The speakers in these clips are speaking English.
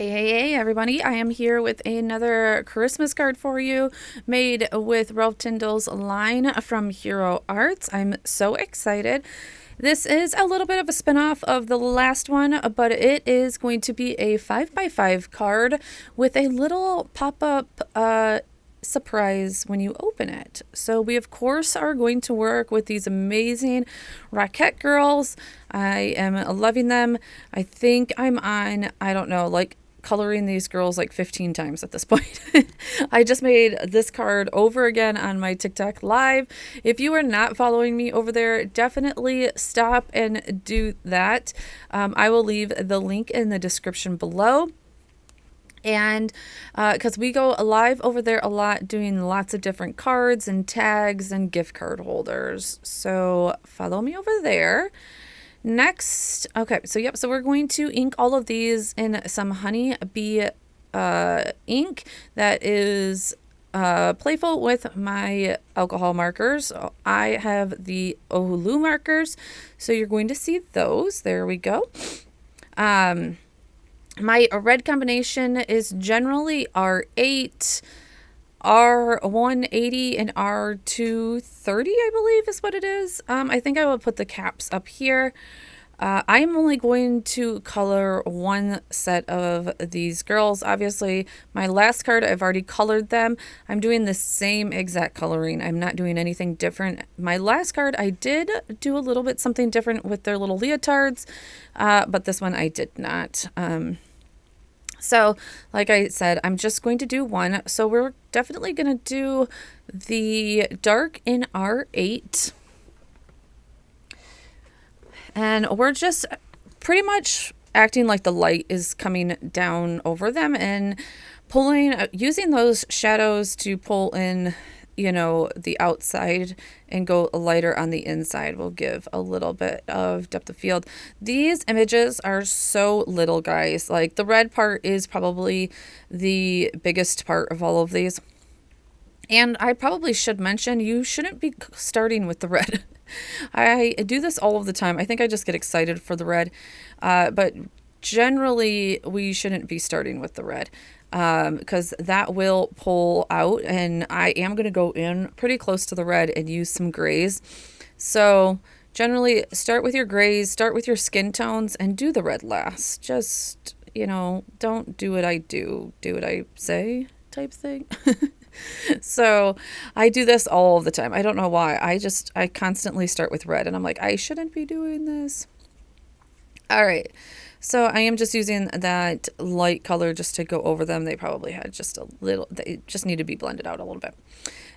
Hey, everybody. I am here with another Christmas card for you made with Ralph Tyndall's line from Hero Arts. I'm so excited. This is a little bit of a spinoff of the last one, but it is going to be a 5x5 card with a little pop-up surprise when you open it. So we of course are going to work with these amazing Rocket girls. I am loving them. I think I'm on, I don't know, like coloring these girls like 15 times at this point. I just made this card over again on my TikTok live. If you are not following me over there, definitely stop and do that. I will leave the link in the description below. And because we go live over there a lot, doing lots of different cards and tags and gift card holders. So follow me over there. Next, okay, so we're going to ink all of these in some Honey Bee ink that is playful with my alcohol markers. I have the Ohulu markers, so you're going to see those. There we go. My red combination is generally R8, R180, and R230, I believe is what it is. I think I will put the caps up here. I'm only going to color one set of these girls. Obviously, my last card, I've already colored them. I'm doing the same exact coloring. I'm not doing anything different. My last card, I did do a little bit something different with their little leotards, but this one I did not. So, like I said, I'm just going to do one. So we're definitely going to do the dark in R8. And we're just pretty much acting like the light is coming down over them and using those shadows to pull in, the outside and go lighter on the inside will give a little bit of depth of field. These images are so little, guys. Like the red part is probably the biggest part of all of these. And I probably should mention, you shouldn't be starting with the red. I do this all of the time. I think I just get excited for the red. But generally, we shouldn't be starting with the red because that will pull out. And I am going to go in pretty close to the red and use some grays. So generally, start with your grays, start with your skin tones, and do the red last. Just, don't do what I do what I say type thing. So I do this all the time. I don't know why. I constantly start with red and I'm like, I shouldn't be doing this. All right. So I am just using that light color just to go over them. They probably had just a little, they just need to be blended out a little bit.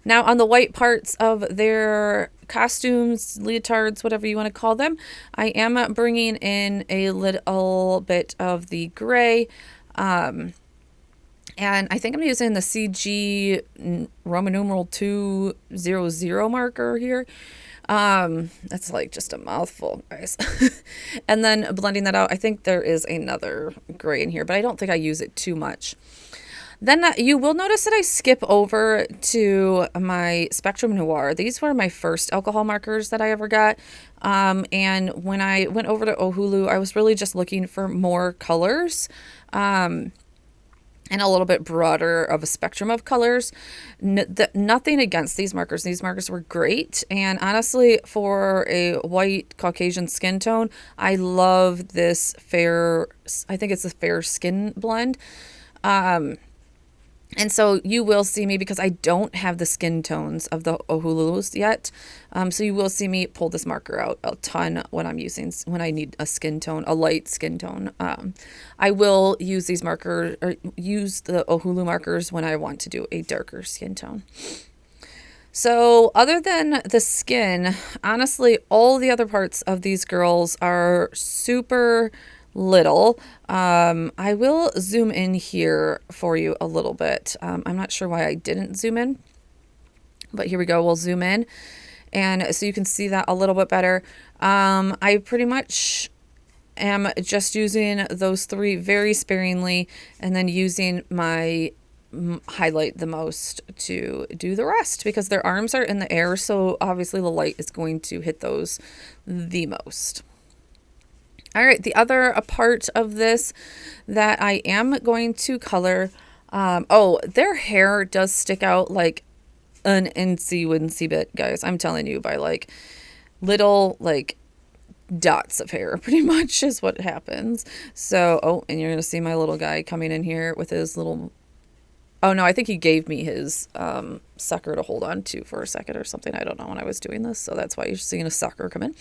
Now on the white parts of their costumes, leotards, whatever you want to call them, I am bringing in a little bit of the gray. And I think I'm using the CG Roman numeral 200 marker here. That's like just a mouthful, guys. And then blending that out, I think there is another gray in here, but I don't think I use it too much. Then you will notice that I skip over to my Spectrum Noir. These were my first alcohol markers that I ever got. And when I went over to Ohulu, I was really just looking for more colors. And a little bit broader of a spectrum of colors. Nothing against these markers. These markers were great. And honestly, for a white Caucasian skin tone, I love this fair, I think it's a fair skin blend. And so you will see me, because I don't have the skin tones of the Ohulus yet. So you will see me pull this marker out a ton when I need a skin tone, a light skin tone. I will use these markers, or use the Ohulu markers when I want to do a darker skin tone. So other than the skin, honestly, all the other parts of these girls are super little. I will zoom in here for you a little bit. I'm not sure why I didn't zoom in, but here we go. We'll zoom in, and so you can see that a little bit better. I pretty much am just using those three very sparingly, and then using my highlight the most to do the rest, because their arms are in the air, so obviously the light is going to hit those the most. All right, the other part of this that I am going to color, oh, their hair does stick out like an insy-wincy bit, guys. I'm telling you, by like little like dots of hair, pretty much is what happens. So, oh, and you're going to see my little guy coming in here with his little, oh no, I think he gave me his sucker to hold on to for a second or something. I don't know when I was doing this, so that's why you're seeing a sucker come in.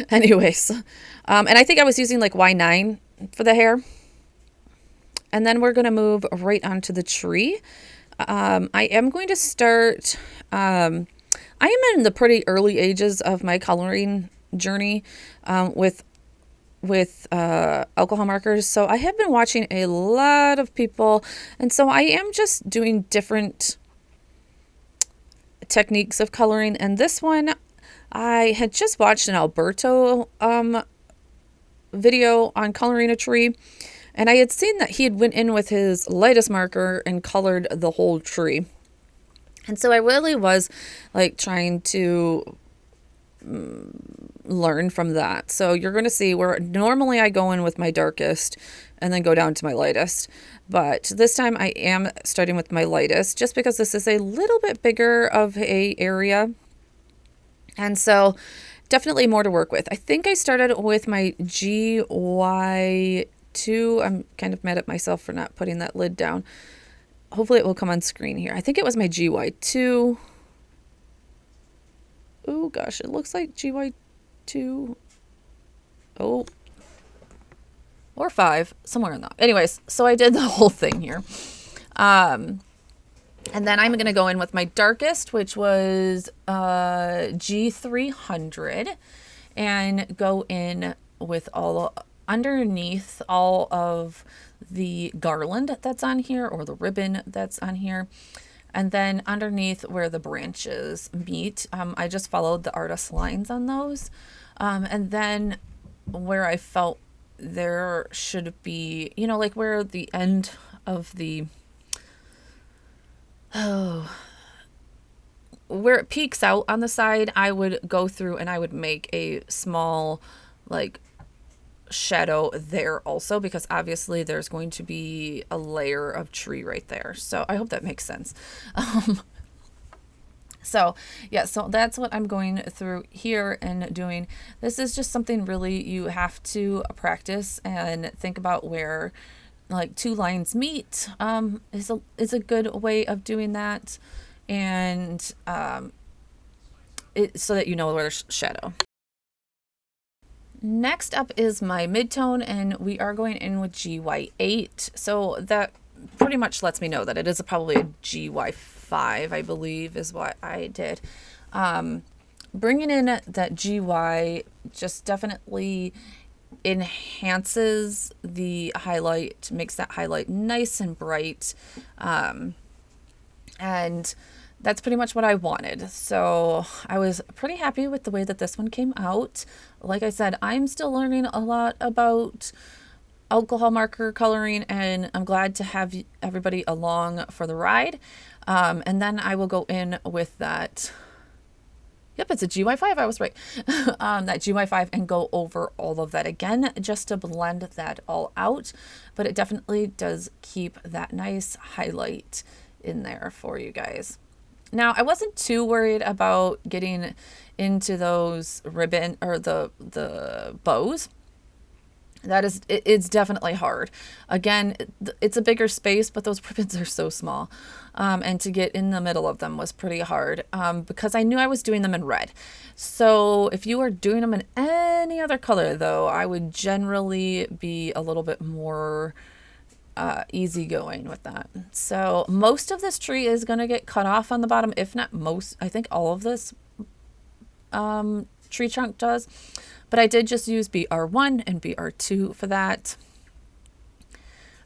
Anyways, and I think I was using like Y9 for the hair. And then we're going to move right onto the tree. I am going to start, I am in the pretty early ages of my coloring journey with alcohol markers. So I have been watching a lot of people. And so I am just doing different techniques of coloring. And this one, I had just watched an Alberto video on coloring a tree, and I had seen that he had went in with his lightest marker and colored the whole tree. And so I really was like trying to learn from that. So you're going to see where normally I go in with my darkest and then go down to my lightest. But this time I am starting with my lightest just because this is a little bit bigger of a area. And so definitely more to work with. I think I started with my GY2. I'm kind of mad at myself for not putting that lid down. Hopefully it will come on screen here. I think it was my GY2. Oh gosh, it looks like GY2. Oh. Or 5, somewhere in that. Anyways, so I did the whole thing here. And then I'm going to go in with my darkest, which was G300, and go in with all underneath all of the garland that's on here, or the ribbon that's on here. And then underneath where the branches meet, I just followed the artist lines on those. And then where I felt there should be, you know, like where the end of the, where it peaks out on the side, I would go through and I would make a small like shadow there also, because obviously there's going to be a layer of tree right there. So I hope that makes sense. So yeah, so that's what I'm going through here and doing. This is just something really you have to practice and think about where like two lines meet is a good way of doing that, and so that you know where there's shadow. Next up is my midtone, and we are going in with GY8. So that pretty much lets me know that it is probably a GY5, I believe, is what I did. Bringing in that GY just definitely enhances the highlight, makes that highlight nice and bright. And that's pretty much what I wanted. So I was pretty happy with the way that this one came out. Like I said, I'm still learning a lot about alcohol marker coloring, and I'm glad to have everybody along for the ride. And then I will go in with that. Yep, it's a GY5. I was right. That GY5, and go over all of that again just to blend that all out. But it definitely does keep that nice highlight in there for you guys. Now, I wasn't too worried about getting into those ribbon or the bows. It's definitely hard. Again, it's a bigger space, but those ribbons are so small. And to get in the middle of them was pretty hard because I knew I was doing them in red. So if you are doing them in any other color, though, I would generally be a little bit more easygoing with that. So most of this tree is going to get cut off on the bottom, if not most. I think all of this tree trunk does, but I did just use BR1 and BR2 for that.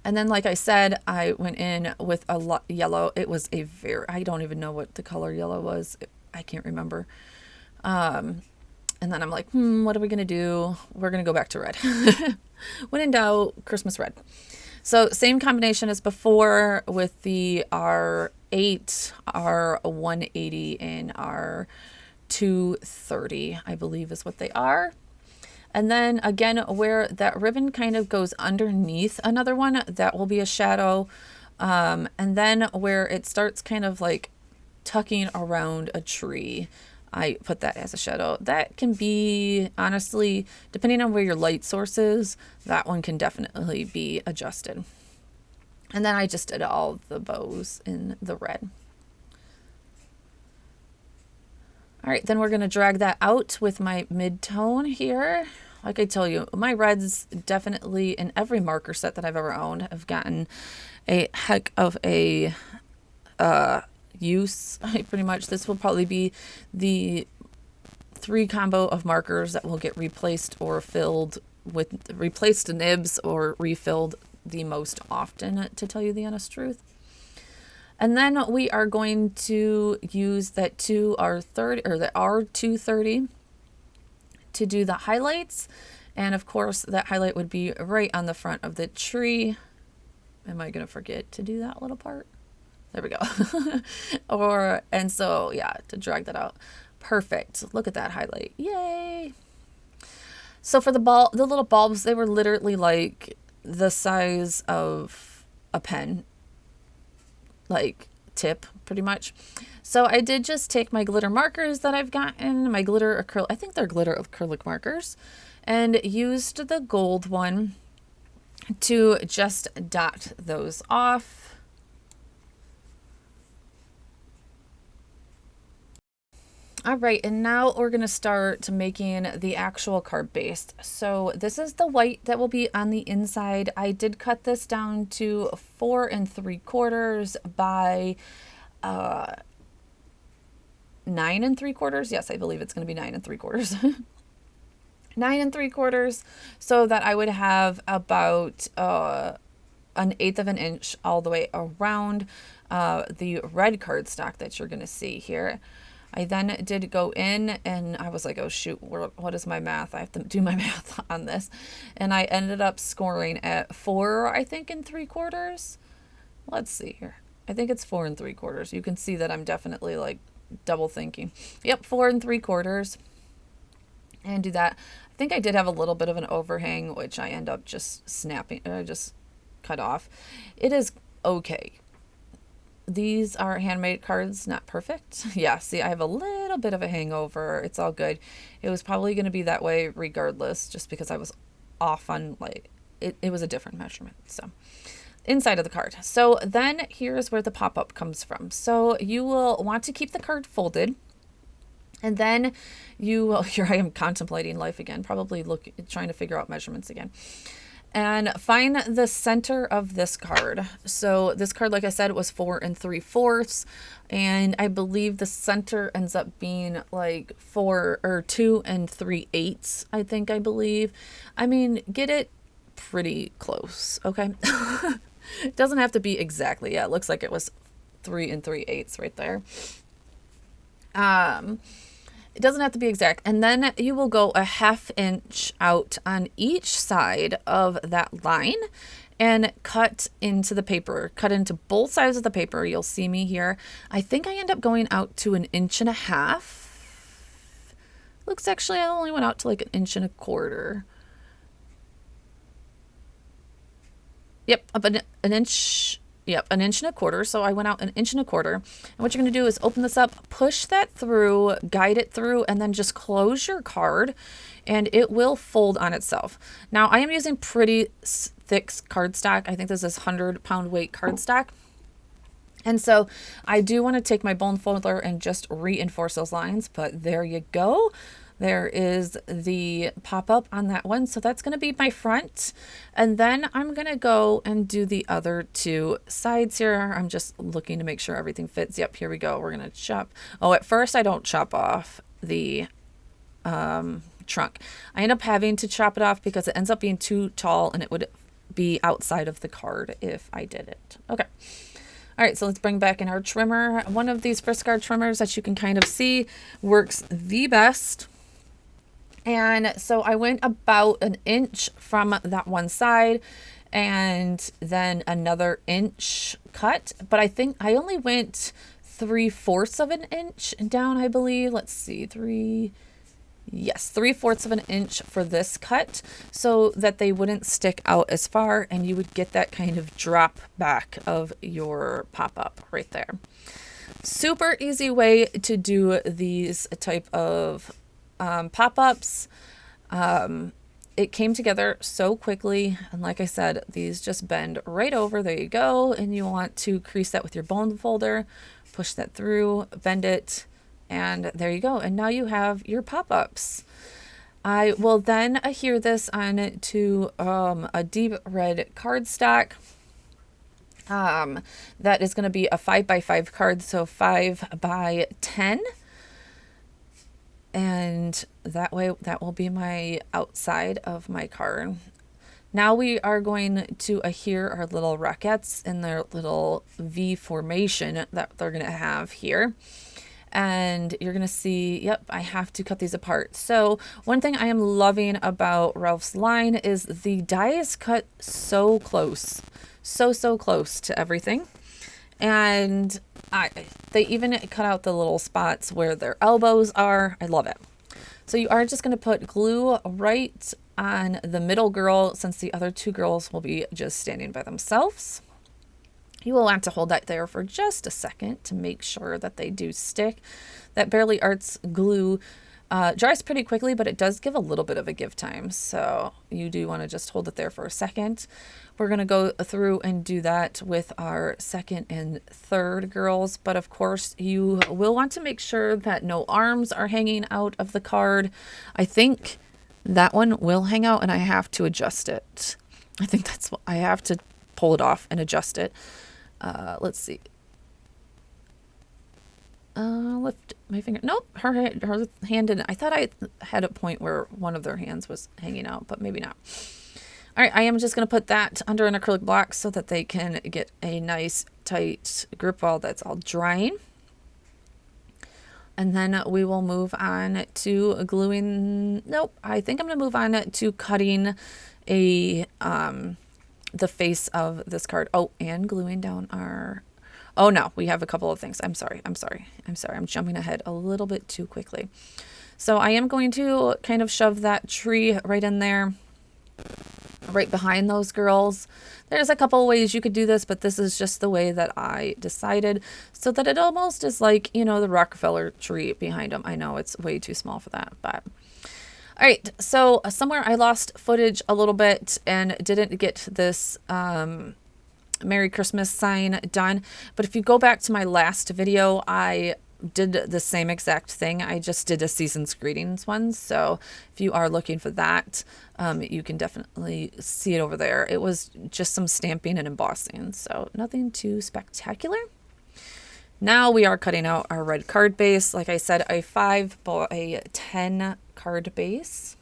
And then, like I said, I went in with a yellow. It was a I don't even know what the color yellow was. I can't remember. And then I'm like, what are we going to do? We're going to go back to red. When in doubt, Christmas red. So same combination as before with the R8, R180, and R230, I believe is what they are. And then again, where that ribbon kind of goes underneath another one, that will be a shadow. And then where it starts kind of like tucking around a tree, I put that as a shadow. That can be, honestly, depending on where your light source is, that one can definitely be adjusted. And then I just did all the bows in the red. All right, then we're going to drag that out with my mid-tone here. Like I tell you, my reds definitely, in every marker set that I've ever owned, have gotten a heck of a use. Pretty much this will probably be the 3 combo of markers that will get replaced or filled with, replaced nibs or refilled the most often, to tell you the honest truth. And then we are going to use that R30 or the R230 to do the highlights. And of course that highlight would be right on the front of the tree. Am I gonna forget to do that little part? There we go. And so yeah, to drag that out. Perfect. Look at that highlight. Yay. So for the little bulbs, they were literally like the size of a pen, like tip pretty much. So I did just take my glitter markers that I've gotten, my glitter acrylic, I think they're glitter acrylic markers, and used the gold one to just dot those off. All right, and now we're going to start making the actual card base. So this is the white that will be on the inside. I did cut this down to 4 3/4 by 9 3/4. Yes, I believe it's going to be 9 3/4. 9 3/4, so that I would have about 1/8 of an inch all the way around the red cardstock that you're going to see here. I then did go in and I was like, oh shoot, what is my math? I have to do my math on this. And I ended up scoring at 4, I think, 3/4. Let's see here. I think it's 4 3/4. You can see that I'm definitely like double thinking. Yep, 4 3/4. And do that. I think I did have a little bit of an overhang, which I end up just snapping, just cut off. It is okay. These are handmade cards, not perfect. Yeah, see, I have a little bit of a hangover. It's all good. It was probably going to be that way regardless, just because I was off on, like, it was a different measurement. So, inside of the card. So then here's where the pop-up comes from. So you will want to keep the card folded. And then you will, here I am contemplating life again, probably trying to figure out measurements again. And find the center of this card. So this card, like I said, was 4 3/4, and I believe the center ends up being like 2 3/8. I believe. I mean, get it pretty close, okay? It doesn't have to be exactly. Yeah, it looks like it was 3 3/8 right there. It doesn't have to be exact. And then you will go a 1/2 inch out on each side of that line and cut into the paper. Cut into both sides of the paper. You'll see me here. I think I end up going out to 1.5 inches. Looks actually, I only went out to like 1 1/4 inches. Yep, up an inch. Yep, 1 1/4 inches. So I went out 1 1/4 inches. And what you're going to do is open this up, push that through, guide it through, and then just close your card, and it will fold on itself. Now, I am using pretty thick cardstock. I think this is 100-pound weight cardstock. And so I do want to take my bone folder and just reinforce those lines, but there you go. There is the pop-up on that one. So that's going to be my front. And then I'm going to go and do the other 2 sides here. I'm just looking to make sure everything fits. Yep, here we go. We're going to chop. Oh, at first I don't chop off the trunk. I end up having to chop it off because it ends up being too tall and it would be outside of the card if I did it. Okay. All right, so let's bring back in our trimmer. One of these Friscar trimmers that you can kind of see works the best. And so I went about 1 inch from that one side and then another inch cut. But I think I only went 3/4 of an inch down, I believe. Let's see, 3. Yes, 3/4 of an inch for this cut so that they wouldn't stick out as far and you would get that kind of drop back of your pop-up right there. Super easy way to do these type of pop-ups. It came together so quickly, and like I said, these just bend right over. There you go. And you want to crease that with your bone folder, push that through, bend it, and there you go. And now you have your pop-ups. I will then adhere this on to a deep red cardstock. That is going to be a 5x5 card, so 5x10. And that way, that will be my outside of my card. Now we are going to adhere our little rockets in their little V formation that they're going to have here. And you're going to see, yep, I have to cut these apart. So one thing I am loving about Ralph's line is the die is cut so close, so close to everything. And they even cut out the little spots where their elbows are. I love it. So you are just going to put glue right on the middle girl, since the other two girls will be just standing by themselves. You will want to hold that there for just a second to make sure that they do stick. That Barely Arts glue dries pretty quickly, but it does give a little bit of a give time. So you do want to just hold it there for a second. We're going to go through and do that with our second and third girls. But of course, you will want to make sure that no arms are hanging out of the card. I think that one will hang out and I have to adjust it. I think that's what I have to pull it off and adjust it. Let's see. Lift my finger. Nope, her hand didn't. I thought I had a point where one of their hands was hanging out, but maybe not. All right, I am just going to put that under an acrylic block so that they can get a nice tight grip while that's all drying. And then we will move on to gluing. Nope, I think I'm going to move on to cutting the face of this card. Oh, and gluing down our... Oh no, we have a couple of things. I'm sorry. I'm jumping ahead a little bit too quickly. So I am going to kind of shove that tree right in there, right behind those girls. There's a couple of ways you could do this, but this is just the way that I decided, so that it almost is like, you know, the Rockefeller tree behind them. I know it's way too small for that, but... All right, so somewhere I lost footage a little bit and didn't get this Merry Christmas sign done. But if you go back to my last video, I did the same exact thing. I just did a season's greetings one. So if you are looking for that, you can definitely see it over there. It was just some stamping and embossing, so nothing too spectacular. Now we are cutting out our red card base. Like I said, a 5x10 card base.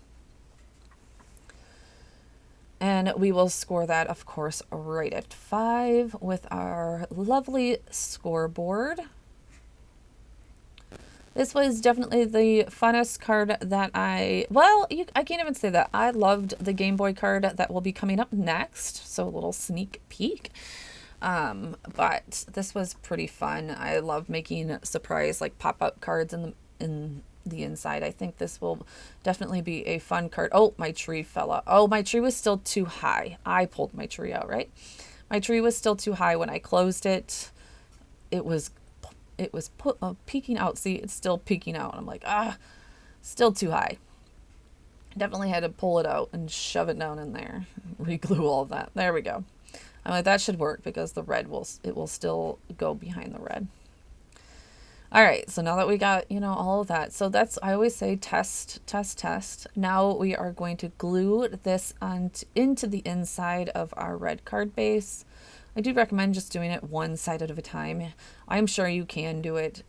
And we will score that, of course, right at 5 with our lovely scoreboard. This was definitely the funnest card that I can't even say that. I loved the Game Boy card that will be coming up next. So a little sneak peek. But this was pretty fun. I love making surprise like pop-up cards in the inside. I think this will definitely be a fun card. Oh, my tree fell out. Oh, my tree was still too high. I pulled my tree out, right? My tree was still too high when I closed it. It was peeking out. See, it's still peeking out. I'm like, still too high. Definitely had to pull it out and shove it down in there. Reglue all of that. There we go. I'm like, that should work because the red will still go behind the red. All right, so now that we got, all of that. So that's, I always say test, test, test. Now we are going to glue this into the inside of our red card base. I do recommend just doing it one side at a time. I'm sure you can do it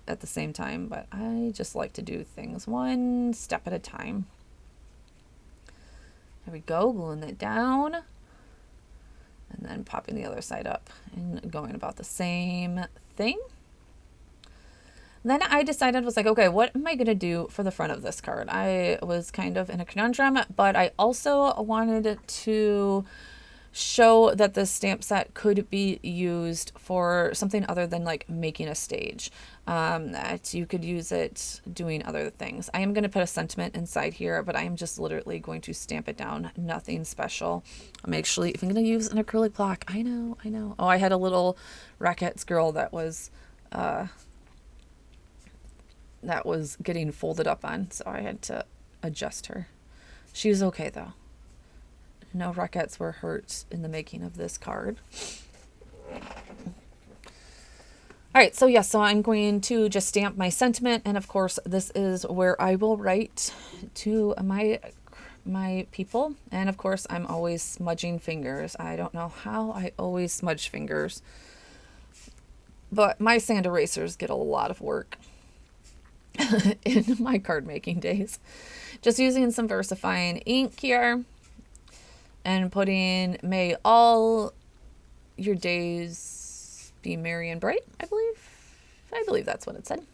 at the same time, but I just like to do things one step at a time. There we go, gluing that down. And then popping the other side up and going about the same thing. Then I decided, was like, okay, what am I going to do for the front of this card? I was kind of in a conundrum, but I also wanted to show that this stamp set could be used for something other than like making a stage. That you could use it doing other things. I am going to put a sentiment inside here, but I am just literally going to stamp it down. Nothing special. I'm actually even going to use an acrylic block. I know. Oh, I had a little Rackettes girl that was getting folded up on, so I had to adjust her. She was okay though. No Rackettes were hurt in the making of this card. All right, so yes, so I'm going to just stamp my sentiment, and of course this is where I will write to my people, and of course I'm always smudging fingers. I don't know how I always smudge fingers, but my sand erasers get a lot of work in my card making days. Just using some VersaFine ink here and putting "May all your days be merry and bright," I believe that's what it said.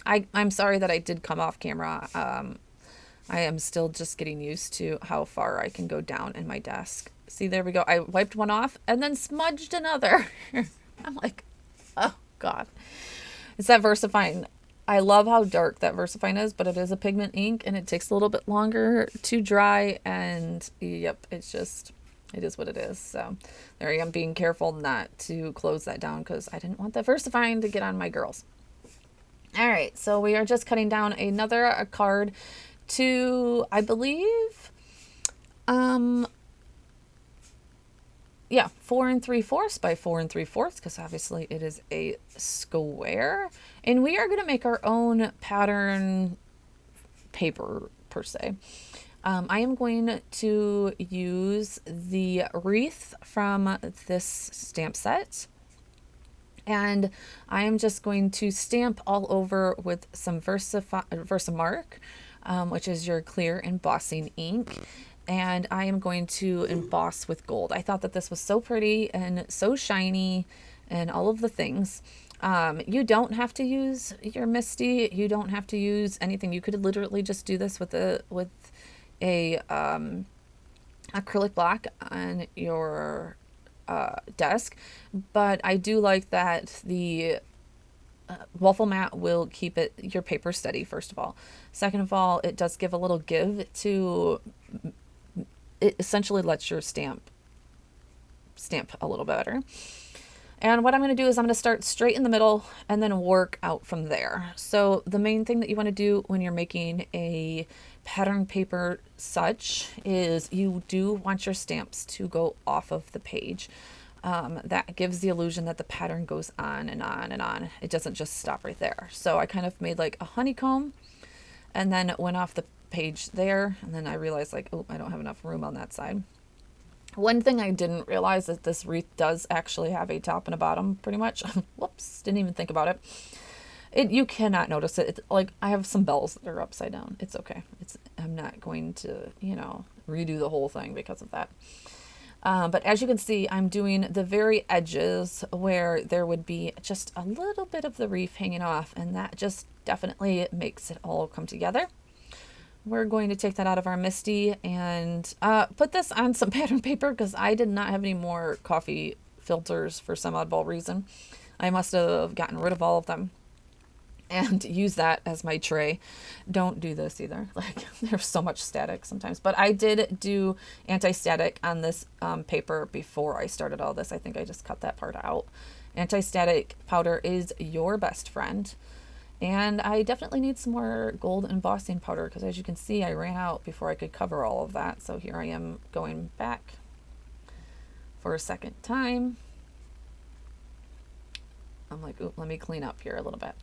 I'm sorry that I did come off camera. I am still just getting used to how far I can go down in my desk. See, there we go. I wiped one off and then smudged another. I'm like, oh God. It's that VersaFine. I love how dark that VersaFine is, but it is a pigment ink and it takes a little bit longer to dry, and yep, it is what it is. So there I am, being careful not to close that down because I didn't want that VersaFine to get on my girls. All right, so we are just cutting down another card to, I believe, 4 3/4 by 4 3/4, because obviously it is a square, and we are going to make our own pattern paper per se. I am going to use the wreath from this stamp set, and I am just going to stamp all over with some Versamark, which is your clear embossing ink. And I am going to emboss with gold. I thought that this was so pretty and so shiny and all of the things. You don't have to use your Misty. You don't have to use anything. You could literally just do this with a acrylic block on your desk. But I do like that the waffle mat will keep your paper steady, first of all. Second of all, it does give a little give to... It essentially lets your stamp a little better. And what I'm going to do is I'm going to start straight in the middle and then work out from there. So the main thing that you want to do when you're making a pattern paper such is you do want your stamps to go off of the page. That gives the illusion that the pattern goes on and on and on. It doesn't just stop right there. So I kind of made like a honeycomb and then went off the page there, and then I realized like, oh, I don't have enough room on that side. One thing I didn't realize is that this wreath does actually have a top and a bottom, pretty much. Whoops, didn't even think about it. You cannot notice it. It's like I have some bells that are upside down. It's okay. I'm not going to, redo the whole thing because of that. But as you can see, I'm doing the very edges where there would be just a little bit of the wreath hanging off, and that just definitely makes it all come together. We're going to take that out of our Misty and put this on some pattern paper because I did not have any more coffee filters for some oddball reason. I must have gotten rid of all of them and use that as my tray. Don't do this either. Like, there's so much static sometimes. But I did do anti-static on this paper before I started all this. I think I just cut that part out. Anti-static powder is your best friend. And I definitely need some more gold embossing powder because, as you can see, I ran out before I could cover all of that. So here I am going back for a second time. I'm like, oop, let me clean up here a little bit.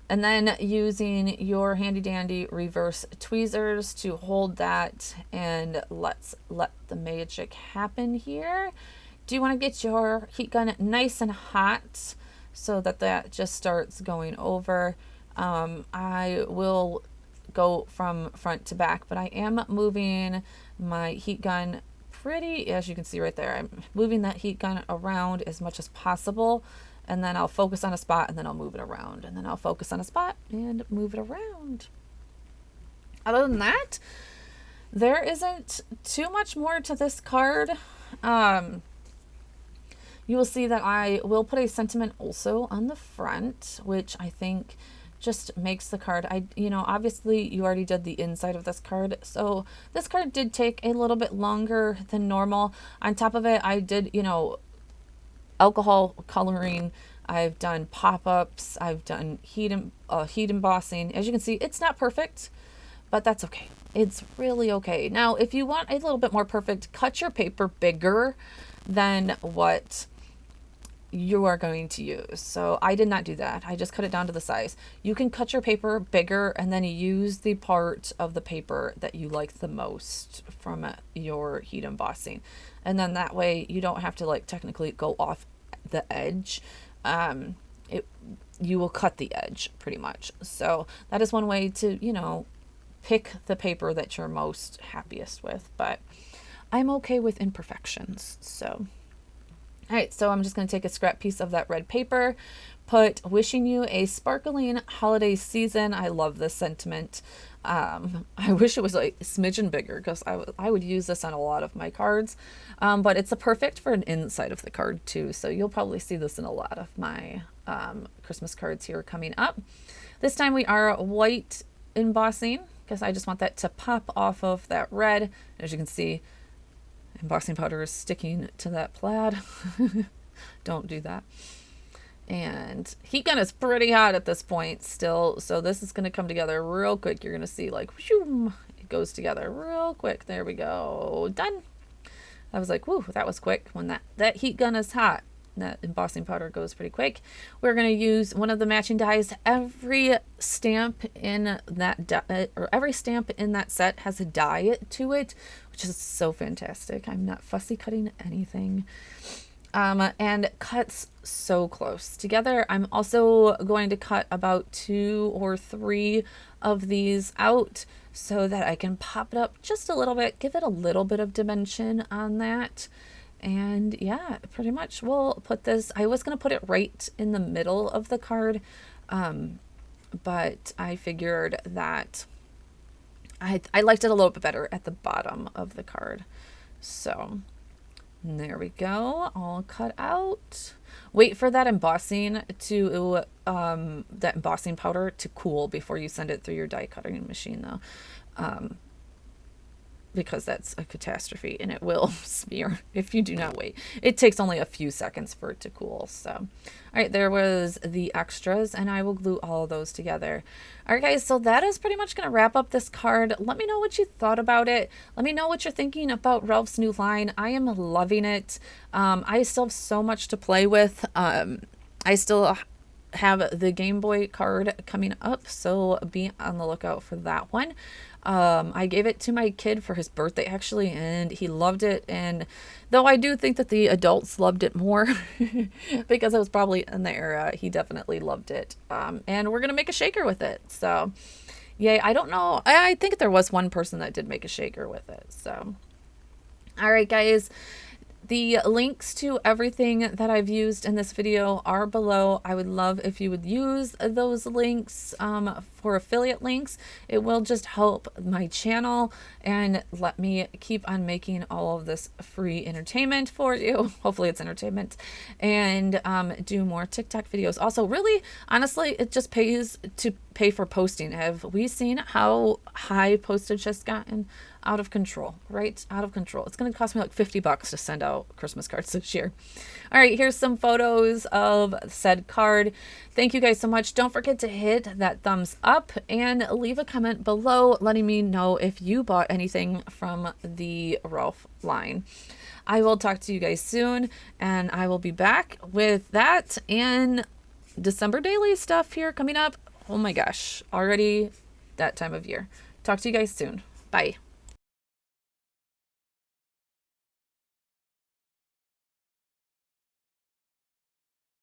And then using your handy dandy reverse tweezers to hold that, and let's let the magic happen here. Do you want to get your heat gun nice and hot so that just starts going over? I will go from front to back, but I am moving my heat gun pretty, as you can see right there. I'm moving that heat gun around as much as possible, and then I'll focus on a spot and then I'll move it around, and then I'll focus on a spot and move it around. Other than that, there isn't too much more to this card. You will see that I will put a sentiment also on the front, which I think just makes the card. Obviously you already did the inside of this card, so this card did take a little bit longer than normal. On top of it, I did, alcohol coloring. I've done pop-ups. I've done heat embossing. As you can see, it's not perfect, but that's okay. It's really okay. Now, if you want a little bit more perfect, cut your paper bigger than what you are going to use. So I did not do that. I just cut it down to the size. You can cut your paper bigger and then use the part of the paper that you like the most from your heat embossing. And then that way you don't have to like technically go off the edge. You will cut the edge pretty much. So that is one way to, pick the paper that you're most happiest with. But I'm okay with imperfections. So all right, so I'm just going to take a scrap piece of that red paper, put wishing you a sparkling holiday season. I love this sentiment. I wish it was like a smidgen bigger because I would use this on a lot of my cards. But it's perfect for an inside of the card too. So you'll probably see this in a lot of my Christmas cards here coming up. This time we are white embossing because I just want that to pop off of that red. As you can see, embossing powder is sticking to that plaid. Don't do that. And heat gun is pretty hot at this point still, so this is going to come together real quick. You're going to see like, whoom, it goes together real quick. There we go. Done. I was like, whoo, that was quick. When that heat gun is hot, that embossing powder goes pretty quick. We're going to use one of the matching dies. Every stamp in that set has a die to it, which is so fantastic. I'm not fussy cutting anything. And cuts so close together. I'm also going to cut about 2 or 3 of these out so that I can pop it up just a little bit, give it a little bit of dimension on that. And yeah, pretty much we'll put this, I was going to put it right in the middle of the card, but I figured that I liked it a little bit better at the bottom of the card. So there we go, all cut out. Wait for that embossing to, that embossing powder to cool before you send it through your die cutting machine though. Because that's a catastrophe and it will smear if you do not wait. It takes only a few seconds for it to cool. So, all right, there was the extras and I will glue all of those together. All right, guys, so that is pretty much going to wrap up this card. Let me know what you thought about it. Let me know what you're thinking about Ralph's new line. I am loving it. I still have so much to play with. I still have the Game Boy card coming up, so be on the lookout for that one. I gave it to my kid for his birthday actually, and he loved it. And though I do think that the adults loved it more because it was probably in the era, he definitely loved it. And we're gonna make a shaker with it. So yay. I don't know. I think there was one person that did make a shaker with it. So all right, guys. The links to everything that I've used in this video are below. I would love if you would use those links for affiliate links. It will just help my channel and let me keep on making all of this free entertainment for you. Hopefully it's entertainment. And do more TikTok videos. Also, really, honestly, it just pays to pay for posting. Have we seen how high postage has gotten? Out of control, right? Out of control. It's going to cost me like $50 to send out Christmas cards this year. All right, here's some photos of said card. Thank you guys so much. Don't forget to hit that thumbs up and leave a comment below letting me know if you bought anything from the Ralph line. I will talk to you guys soon, and I will be back with that and December daily stuff here coming up. Oh my gosh, already that time of year. Talk to you guys soon. Bye.